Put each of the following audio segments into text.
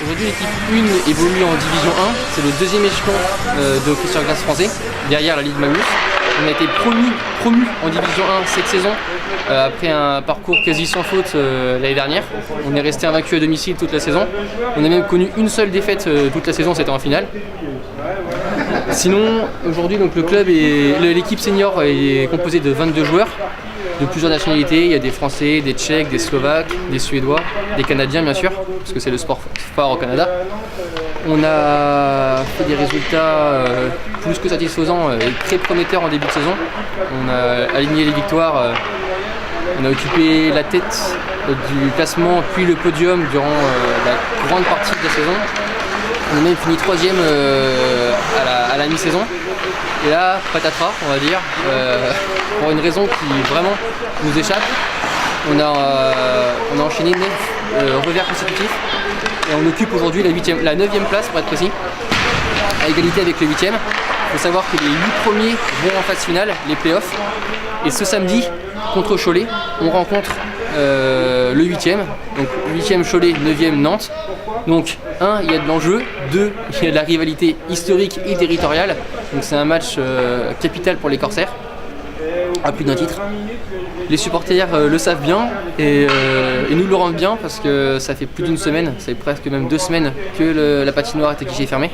Aujourd'hui, l'équipe 1 évolue en Division 1. C'est le deuxième échelon de hockey sur glace français, derrière la Ligue Magnus. On a été promu en Division 1 cette saison, après un parcours quasi sans faute l'année dernière. On est resté invaincu à domicile toute la saison. On a même connu une seule défaite toute la saison, c'était en finale. Sinon, aujourd'hui, donc, l'équipe senior est composée de 22 joueurs de plusieurs nationalités. Il y a des Français, des Tchèques, des Slovaques, des Suédois, des Canadiens bien sûr, parce que c'est le sport phare au Canada. On a fait des résultats plus que satisfaisants et très prometteurs en début de saison. On a aligné les victoires, on a occupé la tête du classement puis le podium durant la grande partie de la saison. On a même fini 3e à la mi-saison. Et là, patatras, on va dire, pour une raison qui vraiment nous échappe. On a enchaîné 9 revers consécutifs et on occupe aujourd'hui la 9e place pour être précis, à égalité avec le 8e. Il faut savoir que les 8 premiers vont en phase finale, les playoffs. Et ce samedi, contre Cholet, on rencontre le 8e, donc 8e Cholet, 9e Nantes. Donc 1, il y a de l'enjeu, 2, il y a de la rivalité historique et territoriale. Donc c'est un match capital pour les Corsaires, à plus d'un titre. Les supporters le savent bien et nous le rendent bien parce que ça fait plus d'une semaine, ça fait presque même 2 semaines que la patinoire est à guichet fermé.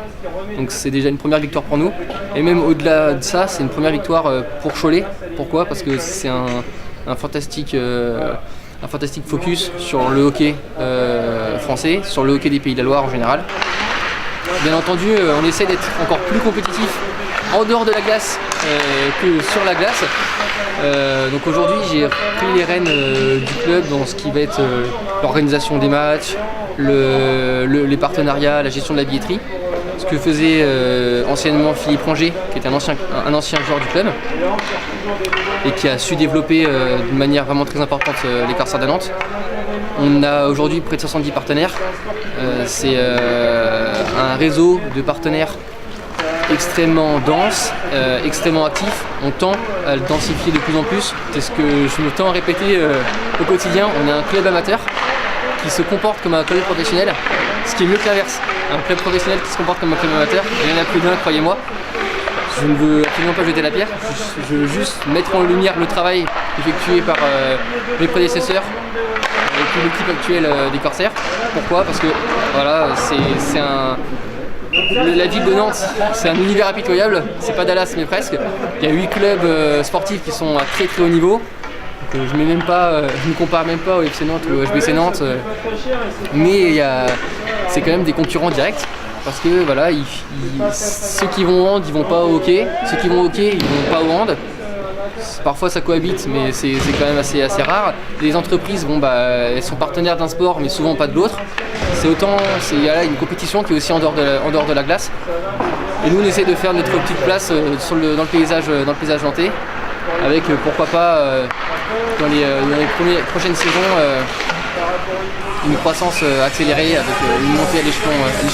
Donc c'est déjà une première victoire pour nous. Et même au-delà de ça, c'est une première victoire pour Cholet. Pourquoi ? Parce que c'est un fantastique focus sur le hockey français, sur le hockey des Pays de la Loire en général. Bien entendu, on essaie d'être encore plus compétitif en dehors de la glace que sur la glace. Donc aujourd'hui, j'ai pris les rênes du club dans ce qui va être l'organisation des matchs, les partenariats, la gestion de la billetterie. Ce que faisait anciennement Philippe Ranger, qui était un ancien joueur du club et qui a su développer d'une manière vraiment très importante les Corsaires de Nantes. On a aujourd'hui près de 70 partenaires. C'est un réseau de partenaires extrêmement dense, extrêmement actif. On tend à le densifier de plus en plus. C'est ce que je me tends à répéter au quotidien. On est un club amateur qui se comporte comme un club professionnel, ce qui est mieux que l'inverse. Un club professionnel qui se comporte comme un club amateur, il y en a plus d'un, croyez-moi. Je ne veux absolument pas jeter la pierre, je veux juste mettre en lumière le travail effectué par mes prédécesseurs et l'équipe actuelle des Corsaires. Pourquoi ? Parce que voilà, la ville de Nantes, c'est un univers impitoyable, c'est pas Dallas mais presque. Il y a 8 clubs sportifs qui sont à très très haut niveau. Donc, je ne compare même pas au FC Nantes ou au HBC Nantes, mais c'est quand même des concurrents directs. Parce que voilà, ceux qui vont au hand, ils vont pas au hockey. Ceux qui vont au hockey, ils vont pas au hand. Parfois ça cohabite, mais c'est quand même assez rare. Les entreprises, elles sont partenaires d'un sport, mais souvent pas de l'autre. Il y a là une compétition qui est aussi en dehors de la glace. Et nous, on essaie de faire notre petite place dans le paysage nantais, avec pourquoi pas dans les prochaines saisons une croissance accélérée avec une montée à l'échelon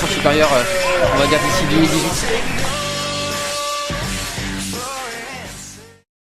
supérieur, on va dire d'ici 2018.